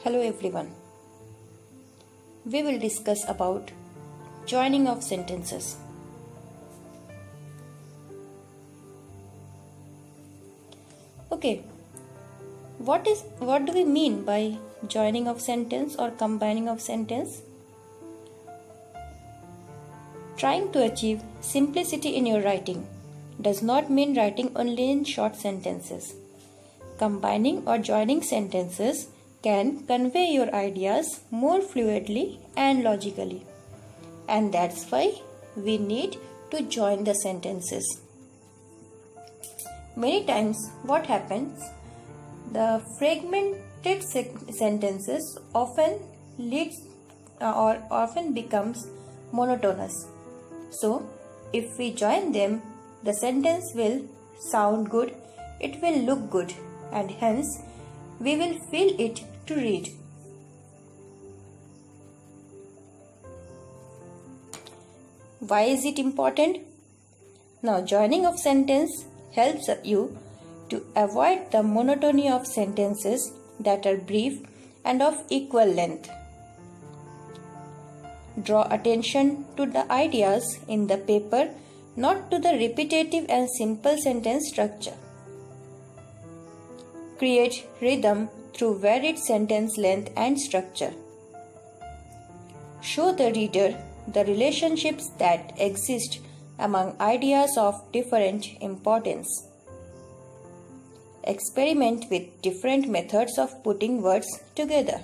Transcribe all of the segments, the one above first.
Hello everyone. We will discuss about joining of sentences. Okay. What do we mean by joining of sentence or combining of sentence? Trying to achieve simplicity in your writing does not mean writing only in short sentences. Combining or joining sentences can convey your ideas more fluidly and logically. And that's why we need to join the sentences. Many times what happens, the fragmented sentences often becomes monotonous. So if we join them, the sentence will sound good, it will look good, and hence we will feel it to read. Why is it important? Now, joining of sentence helps you to avoid the monotony of sentences that are brief and of equal length. Draw attention to the ideas in the paper, not to the repetitive and simple sentence structure. Create rhythm through varied sentence length and structure. Show the reader the relationships that exist among ideas of different importance. Experiment with different methods of putting words together.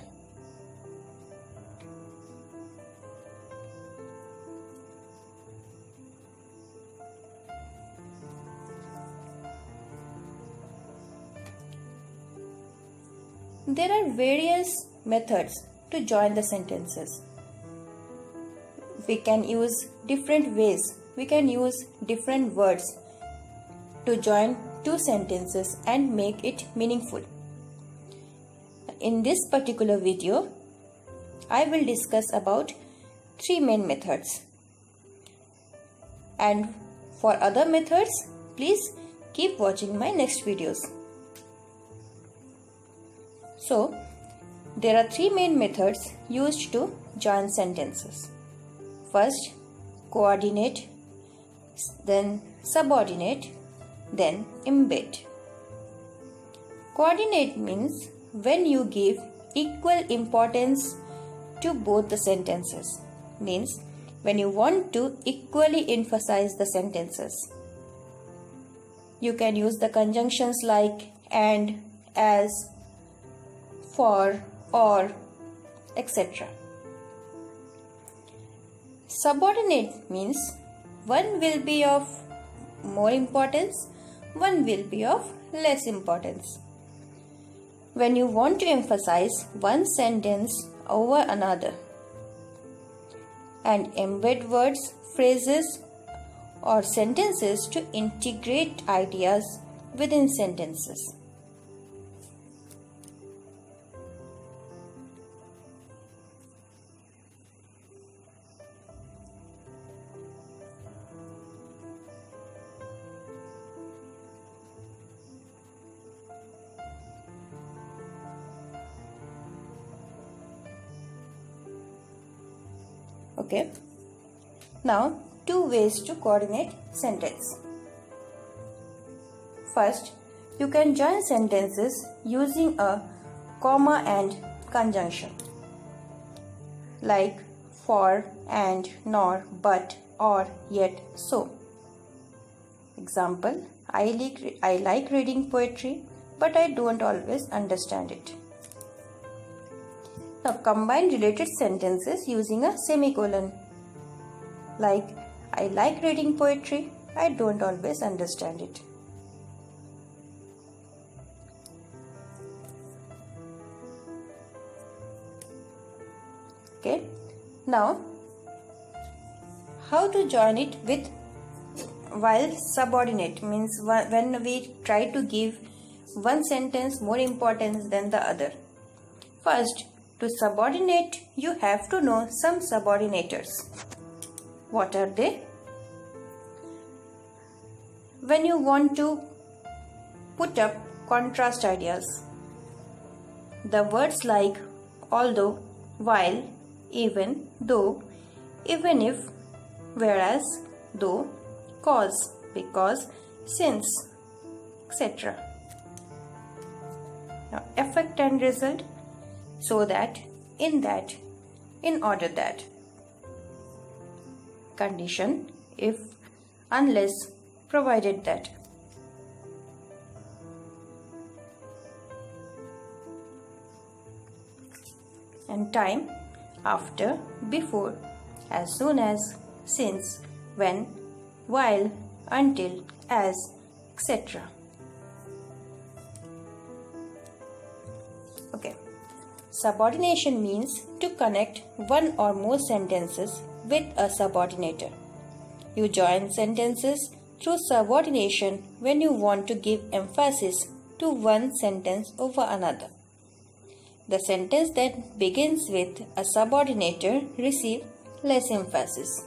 There are various methods to join the sentences. We can use different ways. We can use different words to join two sentences and make it meaningful. In this particular video, I will discuss about three main methods. And for other methods, please keep watching my next videos. So, there are three main methods used to join sentences. First, coordinate, then subordinate, then embed. Coordinate means when you give equal importance to both the sentences. Means when you want to equally emphasize the sentences. You can use the conjunctions like and, as, for, or, etc. Subordinate means one will be of more importance, one will be of less importance. When you want to emphasize one sentence over another and embed words, phrases, or sentences to integrate ideas within sentences. Okay. Now, two ways to coordinate sentence. First, you can join sentences using a comma and conjunction like for, and, nor, but, or, yet, so. Example, I like reading poetry, but I don't always understand it. Now combine related sentences using a semicolon like I like reading poetry, I don't always understand it. Okay, now how to join it with while subordinate means when we try to give one sentence more importance than the other. First, to subordinate, you have to know some subordinators. What are they? When you want to put up contrast ideas, the words like although, while, even, though, even if, whereas, though, cause, because, since, etc. Now, effect and result: so that, in order that. Condition: if, unless, provided that. And time: after, before, as soon as, since, when, while, until, as, etc. Okay. Subordination means to connect one or more sentences with a subordinator. You join sentences through subordination when you want to give emphasis to one sentence over another. The sentence that begins with a subordinator receives less emphasis.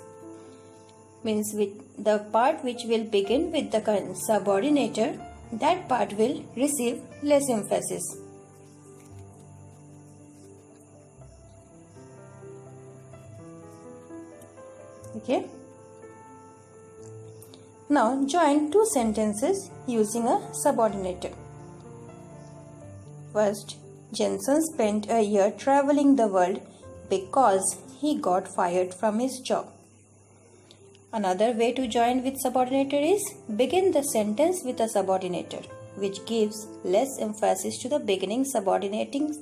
Means with the part which will begin with the subordinator, that part will receive less emphasis. Okay. Now join two sentences using a subordinator. First, Jensen spent a year traveling the world because he got fired from his job. Another way to join with subordinator is begin the sentence with a subordinator, which gives less emphasis to the beginning subordinated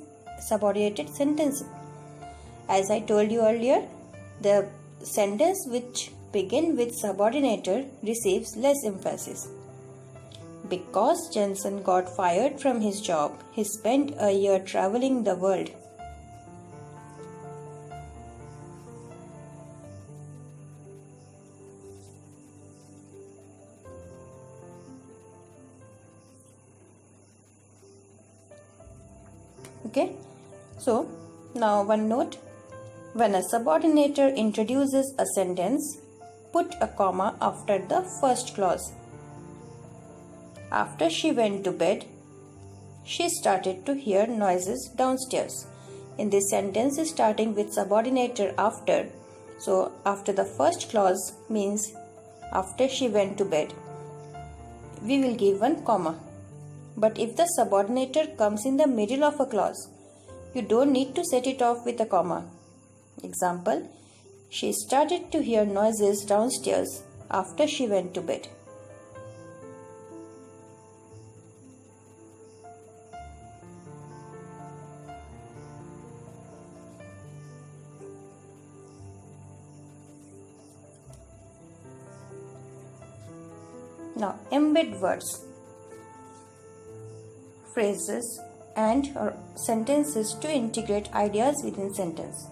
sentence. As I told you earlier, the sentence which begin with subordinator receives less emphasis. Because Jensen got fired from his job, he spent a year traveling the world. Okay, so now one note: when a subordinator introduces a sentence, put a comma after the first clause. After she went to bed, she started to hear noises downstairs. In this sentence is starting with subordinator after. So after the first clause means after she went to bed, we will give one comma. But if the subordinator comes in the middle of a clause, you don't need to set it off with a comma. Example: she started to hear noises downstairs after she went to bed. Now, embed words, phrases and or sentences to integrate ideas within sentence.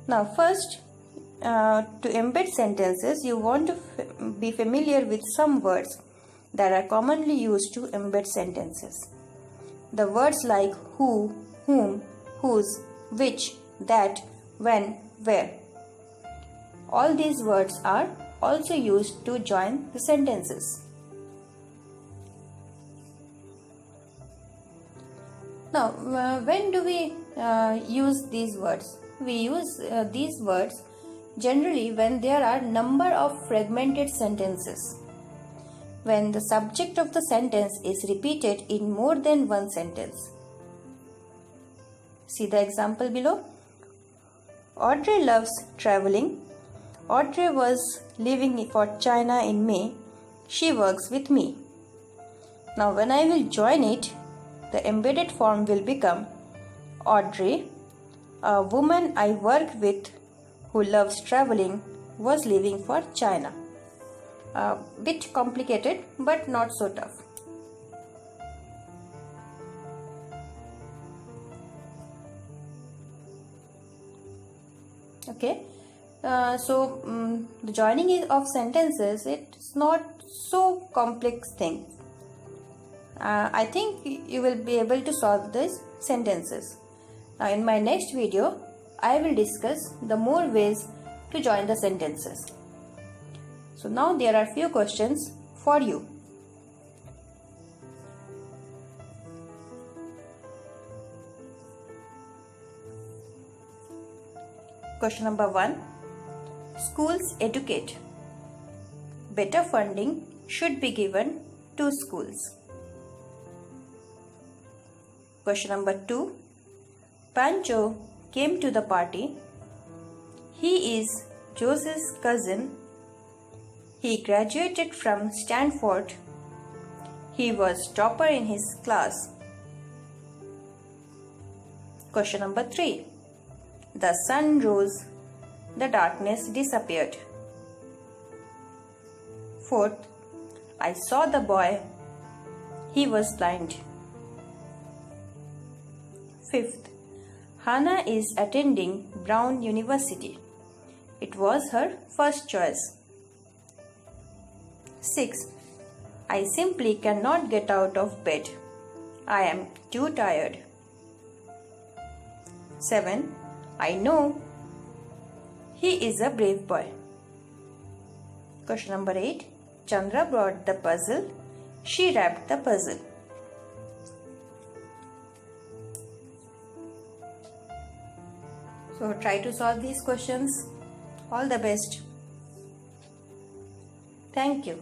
Now first, to embed sentences, you want to be familiar with some words that are commonly used to embed sentences. The words like who, whom, whose, which, that, when, where. All these words are also used to join the sentences. Now, when do we use these words? We use these words generally when there are number of fragmented sentences. When the subject of the sentence is repeated in more than one sentence. See the example below. Audrey loves traveling. Audrey was leaving for China in May. She works with me. Now when I will join it, the embedded form will become Audrey, a woman I work with who loves traveling, was leaving for China. A bit complicated but not so tough. Okay, the joining of sentences, it's not so complex thing. I think you will be able to solve these sentences. Now in my next video, I will discuss the more ways to join the sentences. So now there are few questions for you. Question number 1. Schools educate. Better funding should be given to schools. Question number 2. Pancho came to the party. He is Jose's cousin. He graduated from Stanford. He was topper in his class. Question number 3. The sun rose. The darkness disappeared. 4th. I saw the boy. He was blind. 5th. Hannah is attending Brown University. It was her first choice. 6th. I simply cannot get out of bed. I am too tired. 7. I know. He is a brave boy. Question number 8. Chandra brought the puzzle. She wrapped the puzzle. So try to solve these questions. All the best. Thank you.